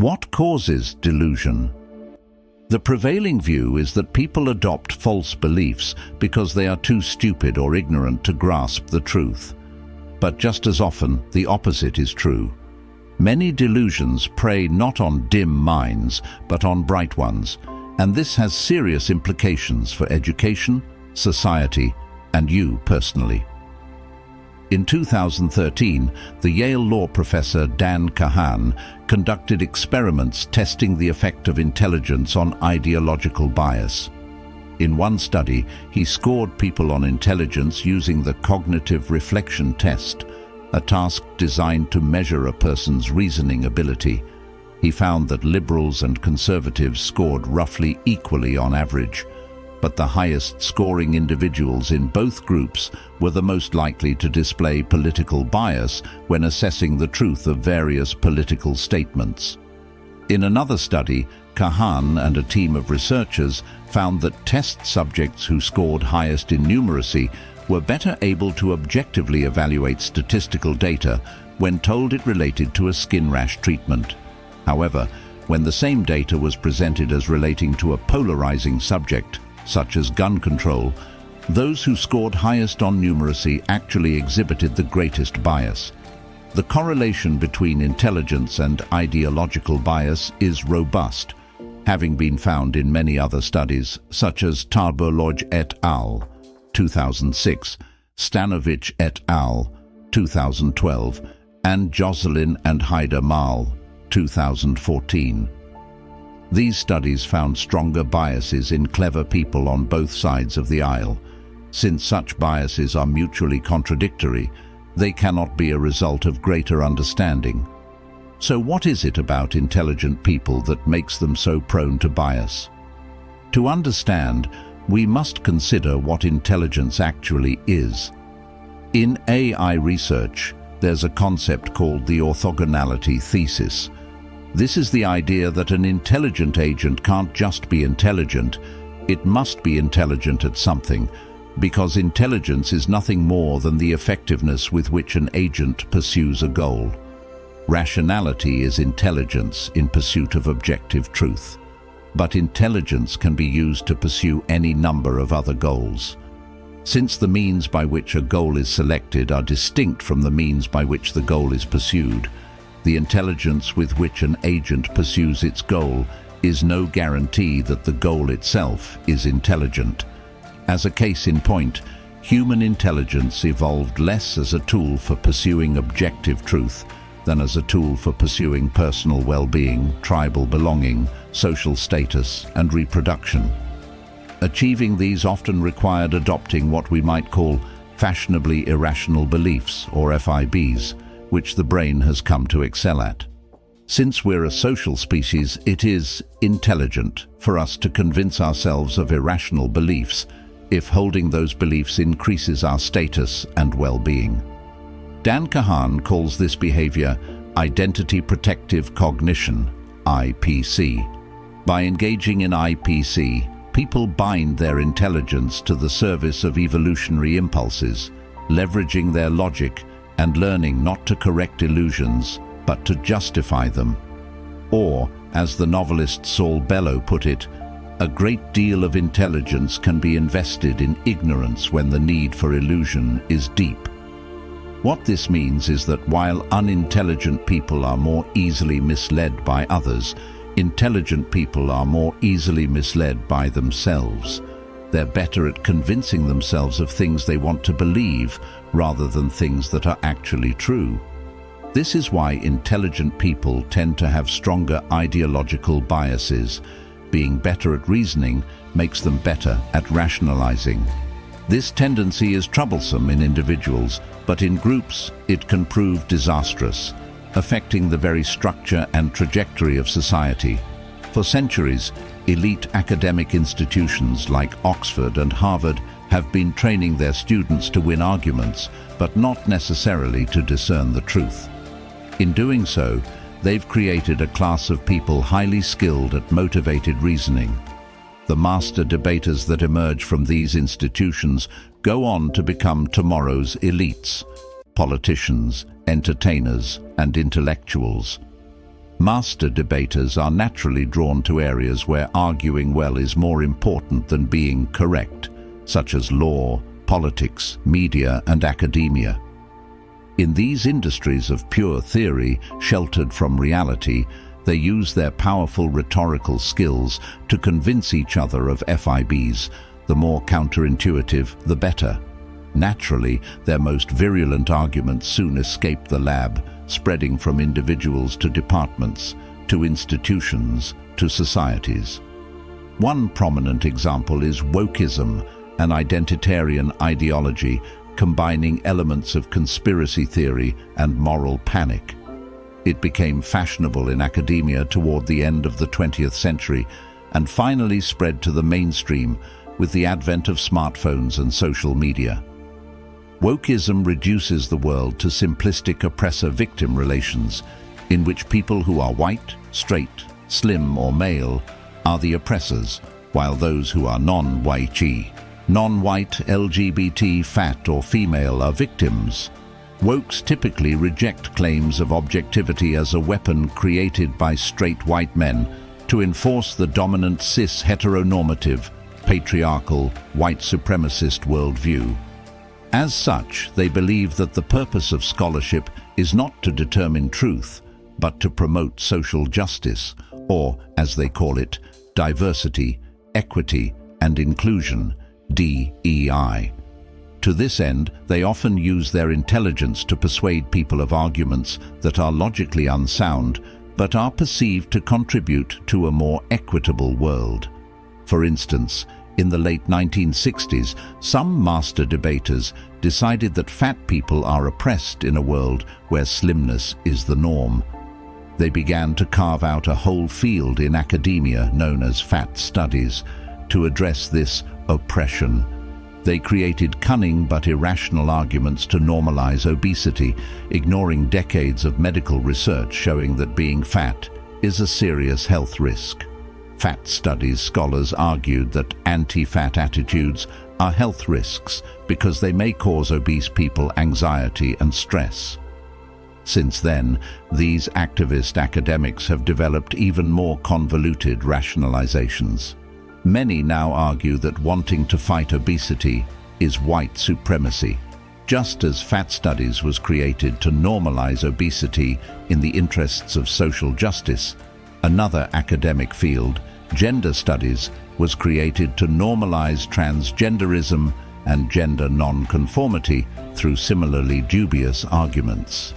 What causes delusion? The prevailing view is that people adopt false beliefs because they are too stupid or ignorant to grasp the truth. But just as often, the opposite is true. Many delusions prey not on dim minds, but on bright ones, and this has serious implications for education, society, and you personally. In 2013, the Yale law professor Dan Kahan conducted experiments testing the effect of intelligence on ideological bias. In one study, he scored people on intelligence using the cognitive reflection test, a task designed to measure a person's reasoning ability. He found that liberals and conservatives scored roughly equally on average, but the highest scoring individuals in both groups were the most likely to display political bias when assessing the truth of various political statements. In another study, Kahan and a team of researchers found that test subjects who scored highest in numeracy were better able to objectively evaluate statistical data when told it related to a skin rash treatment. However, when the same data was presented as relating to a polarizing subject, such as gun control, those who scored highest on numeracy actually exhibited the greatest bias. The correlation between intelligence and ideological bias is robust, having been found in many other studies, such as Tarboloj et al. 2006, Stanovich et al. 2012, and Jocelyn and Haider Mal 2014. These studies found stronger biases in clever people on both sides of the aisle. Since such biases are mutually contradictory, they cannot be a result of greater understanding. So what is it about intelligent people that makes them so prone to bias? To understand, we must consider what intelligence actually is. In AI research, there's a concept called the orthogonality thesis. This is the idea that an intelligent agent can't just be intelligent, it must be intelligent at something, because intelligence is nothing more than the effectiveness with which an agent pursues a goal. Rationality is intelligence in pursuit of objective truth. But intelligence can be used to pursue any number of other goals. Since the means by which a goal is selected are distinct from the means by which the goal is pursued, the intelligence with which an agent pursues its goal is no guarantee that the goal itself is intelligent. As a case in point, human intelligence evolved less as a tool for pursuing objective truth than as a tool for pursuing personal well-being, tribal belonging, social status, and reproduction. Achieving these often required adopting what we might call fashionably irrational beliefs, or FIBs, which the brain has come to excel at. Since we're a social species, it is intelligent for us to convince ourselves of irrational beliefs if holding those beliefs increases our status and well-being. Dan Kahan calls this behavior identity protective cognition, IPC. By engaging in IPC, people bind their intelligence to the service of evolutionary impulses, leveraging their logic and learning not to correct illusions, but to justify them. Or, as the novelist Saul Bellow put it, a great deal of intelligence can be invested in ignorance when the need for illusion is deep. What this means is that while unintelligent people are more easily misled by others, intelligent people are more easily misled by themselves. They're better at convincing themselves of things they want to believe rather than things that are actually true. This is why intelligent people tend to have stronger ideological biases. Being better at reasoning makes them better at rationalizing. This tendency is troublesome in individuals, but in groups it can prove disastrous, affecting the very structure and trajectory of society. For centuries, elite academic institutions like Oxford and Harvard have been training their students to win arguments, but not necessarily to discern the truth. In doing so, they've created a class of people highly skilled at motivated reasoning. The master debaters that emerge from these institutions go on to become tomorrow's elites, politicians, entertainers, and intellectuals. Master debaters are naturally drawn to areas where arguing well is more important than being correct, such as law, politics, media, and academia. In these industries of pure theory, sheltered from reality, they use their powerful rhetorical skills to convince each other of FIBs. The more counterintuitive, the better. Naturally, their most virulent arguments soon escape the lab, spreading from individuals to departments, to institutions, to societies. One prominent example is wokeism, an identitarian ideology combining elements of conspiracy theory and moral panic. It became fashionable in academia toward the end of the 20th century and finally spread to the mainstream with the advent of smartphones and social media. Wokeism reduces the world to simplistic oppressor-victim relations, in which people who are white, straight, slim, or male are the oppressors, while those who are non-white, LGBT, fat, or female are victims. Wokes typically reject claims of objectivity as a weapon created by straight white men to enforce the dominant cis-heteronormative, patriarchal, white supremacist worldview. As such, they believe that the purpose of scholarship is not to determine truth, but to promote social justice, or, as they call it, diversity, equity, and inclusion, DEI. To this end, they often use their intelligence to persuade people of arguments that are logically unsound, but are perceived to contribute to a more equitable world. For instance, in the late 1960s, some master debaters decided that fat people are oppressed in a world where slimness is the norm. They began to carve out a whole field in academia known as fat studies to address this oppression. They created cunning but irrational arguments to normalize obesity, ignoring decades of medical research showing that being fat is a serious health risk. Fat studies scholars argued that anti-fat attitudes are health risks because they may cause obese people anxiety and stress. Since then, these activist academics have developed even more convoluted rationalizations. Many now argue that wanting to fight obesity is white supremacy. Just as fat studies was created to normalize obesity in the interests of social justice, another academic field, gender studies, was created to normalize transgenderism and gender non-conformity through similarly dubious arguments.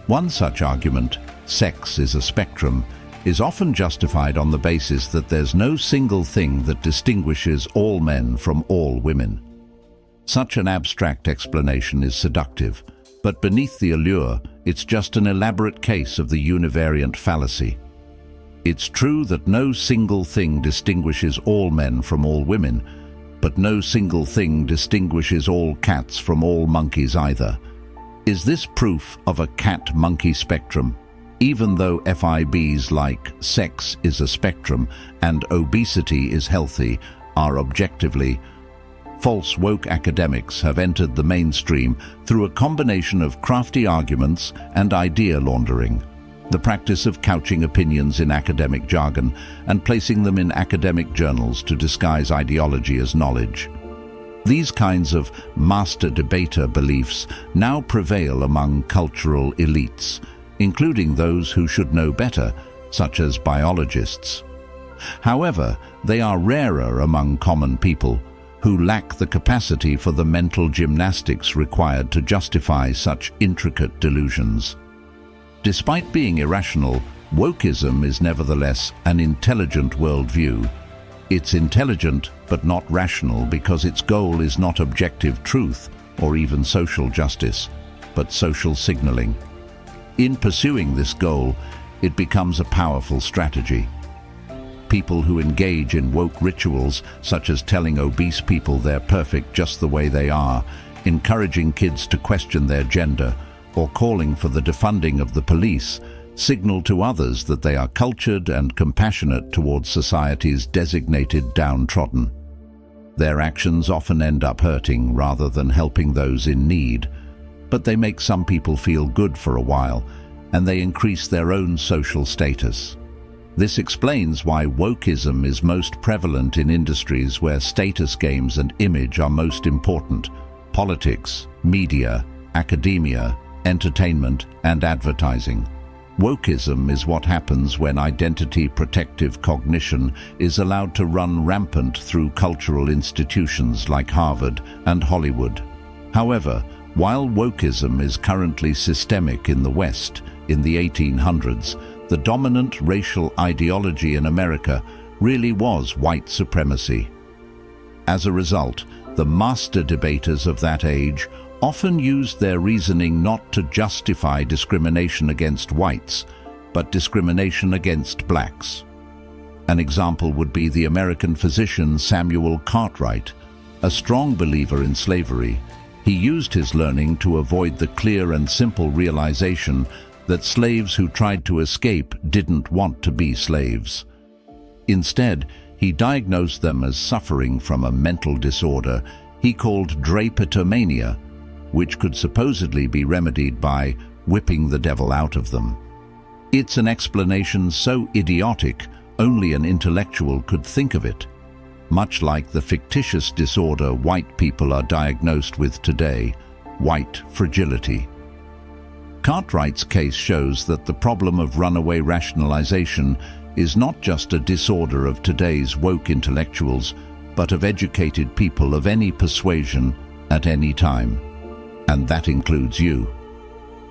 One such argument, sex is a spectrum, is often justified on the basis that there's no single thing that distinguishes all men from all women. Such an abstract explanation is seductive, but beneath the allure, it's just an elaborate case of the univariant fallacy. It's true that no single thing distinguishes all men from all women, but no single thing distinguishes all cats from all monkeys either. Is this proof of a cat-monkey spectrum? Even though FIBs like sex is a spectrum and obesity is healthy are objectively false, woke academics have entered the mainstream through a combination of crafty arguments and idea laundering, the practice of couching opinions in academic jargon and placing them in academic journals to disguise ideology as knowledge. These kinds of master debater beliefs now prevail among cultural elites, including those who should know better, such as biologists. However, they are rarer among common people who lack the capacity for the mental gymnastics required to justify such intricate delusions. Despite being irrational, wokeism is nevertheless an intelligent worldview. It's intelligent but not rational because its goal is not objective truth or even social justice, but social signaling. In pursuing this goal, it becomes a powerful strategy. People who engage in woke rituals, such as telling obese people they're perfect just the way they are, encouraging kids to question their gender, or calling for the defunding of the police, signal to others that they are cultured and compassionate towards society's designated downtrodden. Their actions often end up hurting rather than helping those in need, but they make some people feel good for a while, and they increase their own social status. This explains why wokeism is most prevalent in industries where status games and image are most important: politics, media, academia, entertainment, and advertising. Wokeism is what happens when identity-protective cognition is allowed to run rampant through cultural institutions like Harvard and Hollywood. However, while wokeism is currently systemic in the West, in the 1800s, the dominant racial ideology in America really was white supremacy. As a result, the master debaters of that age often used their reasoning not to justify discrimination against whites, but discrimination against blacks. An example would be the American physician Samuel Cartwright. A strong believer in slavery, he used his learning to avoid the clear and simple realization that slaves who tried to escape didn't want to be slaves. Instead, he diagnosed them as suffering from a mental disorder he called drapetomania, which could supposedly be remedied by whipping the devil out of them. It's an explanation so idiotic, only an intellectual could think of it, much like the fictitious disorder white people are diagnosed with today, white fragility. Cartwright's case shows that the problem of runaway rationalization is not just a disorder of today's woke intellectuals, but of educated people of any persuasion at any time. And that includes you.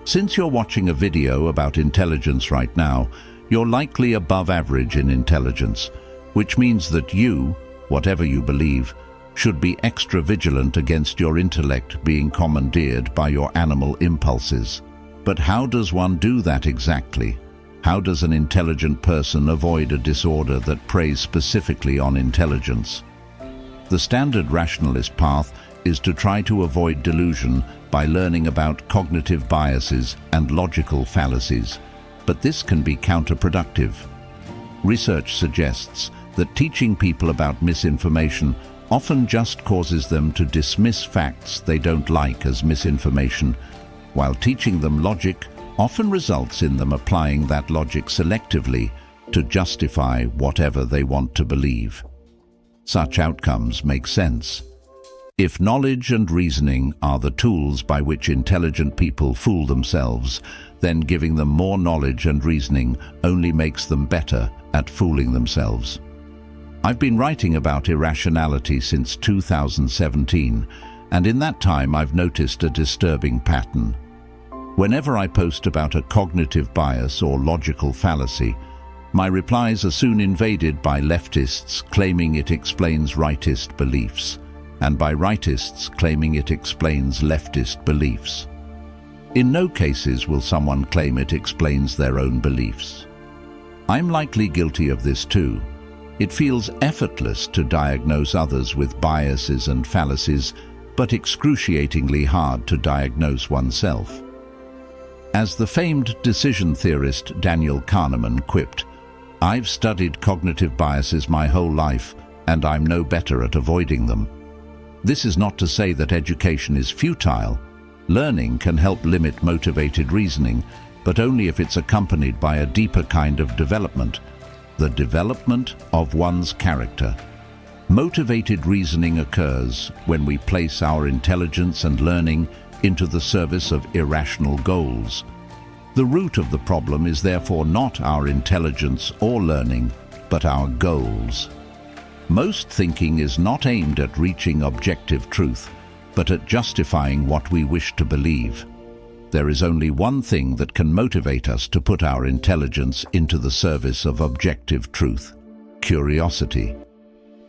Since you're watching a video about intelligence right now, you're likely above average in intelligence, which means that you, whatever you believe, should be extra vigilant against your intellect being commandeered by your animal impulses. But how does one do that exactly? How does an intelligent person avoid a disorder that preys specifically on intelligence? The standard rationalist path is to try to avoid delusion by learning about cognitive biases and logical fallacies, but this can be counterproductive. Research suggests that teaching people about misinformation often just causes them to dismiss facts they don't like as misinformation, while teaching them logic often results in them applying that logic selectively to justify whatever they want to believe. Such outcomes make sense. If knowledge and reasoning are the tools by which intelligent people fool themselves, then giving them more knowledge and reasoning only makes them better at fooling themselves. I've been writing about irrationality since 2017, and in that time I've noticed a disturbing pattern. Whenever I post about a cognitive bias or logical fallacy, my replies are soon invaded by leftists claiming it explains rightist beliefs, and by rightists claiming it explains leftist beliefs. In no cases will someone claim it explains their own beliefs. I'm likely guilty of this too. It feels effortless to diagnose others with biases and fallacies, but excruciatingly hard to diagnose oneself. As the famed decision theorist Daniel Kahneman quipped, "I've studied cognitive biases my whole life, and I'm no better at avoiding them." This is not to say that education is futile. Learning can help limit motivated reasoning, but only if it's accompanied by a deeper kind of development, the development of one's character. Motivated reasoning occurs when we place our intelligence and learning into the service of irrational goals. The root of the problem is therefore not our intelligence or learning, but our goals. Most thinking is not aimed at reaching objective truth, but at justifying what we wish to believe. There is only one thing that can motivate us to put our intelligence into the service of objective truth: curiosity.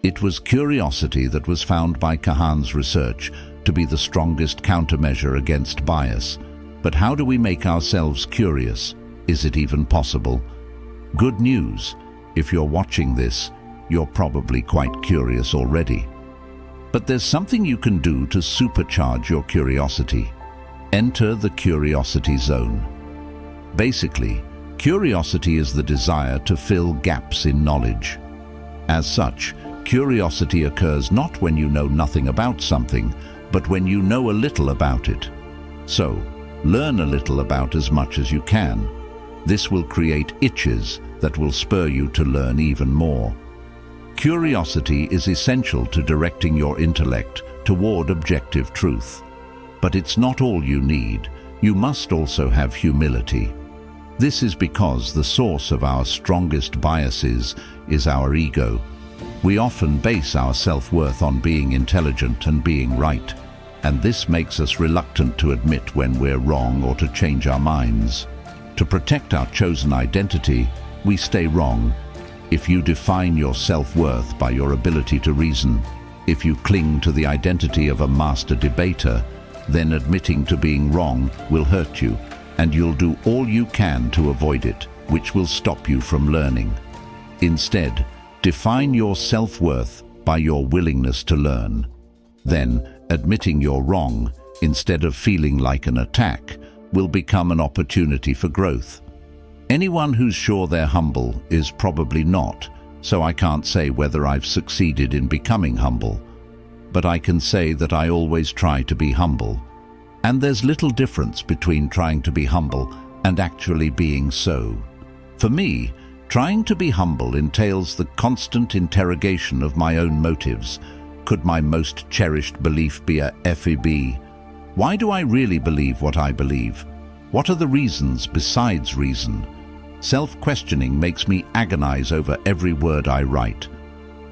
It was curiosity that was found by Kahan's research to be the strongest countermeasure against bias. But how do we make ourselves curious? Is it even possible? Good news, if you're watching this, you're probably quite curious already. But there's something you can do to supercharge your curiosity. Enter the curiosity zone. Basically, curiosity is the desire to fill gaps in knowledge. As such, curiosity occurs not when you know nothing about something, but when you know a little about it. So, learn a little about as much as you can. This will create itches that will spur you to learn even more. Curiosity is essential to directing your intellect toward objective truth. But it's not all you need. You must also have humility. This is because the source of our strongest biases is our ego. We often base our self-worth on being intelligent and being right, and this makes us reluctant to admit when we're wrong or to change our minds. To protect our chosen identity, we stay wrong. If you define your self-worth by your ability to reason, if you cling to the identity of a master debater, then admitting to being wrong will hurt you, and you'll do all you can to avoid it, which will stop you from learning. Instead, define your self-worth by your willingness to learn. Then, admitting you're wrong, instead of feeling like an attack, will become an opportunity for growth. Anyone who's sure they're humble is probably not, so I can't say whether I've succeeded in becoming humble. But I can say that I always try to be humble. And there's little difference between trying to be humble and actually being so. For me, trying to be humble entails the constant interrogation of my own motives. Could my most cherished belief be a FEB? Why do I really believe what I believe? What are the reasons besides reason? Self-questioning makes me agonize over every word I write.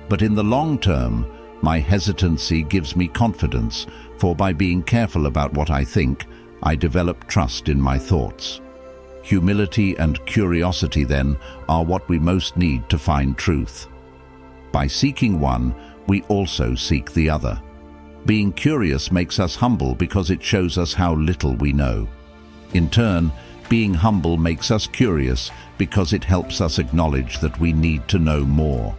But in the long term, my hesitancy gives me confidence, for by being careful about what I think, I develop trust in my thoughts. Humility and curiosity, then, are what we most need to find truth. By seeking one, we also seek the other. Being curious makes us humble because it shows us how little we know. In turn, being humble makes us curious because it helps us acknowledge that we need to know more.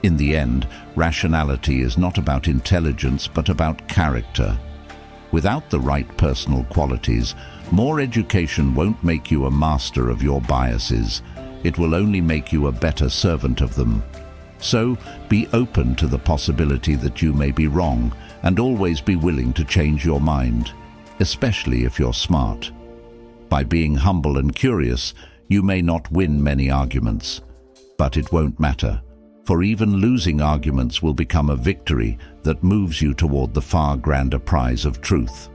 In the end, rationality is not about intelligence but about character. Without the right personal qualities, more education won't make you a master of your biases. It will only make you a better servant of them. So, be open to the possibility that you may be wrong, and always be willing to change your mind, especially if you're smart. By being humble and curious, you may not win many arguments, but it won't matter, for even losing arguments will become a victory that moves you toward the far grander prize of truth.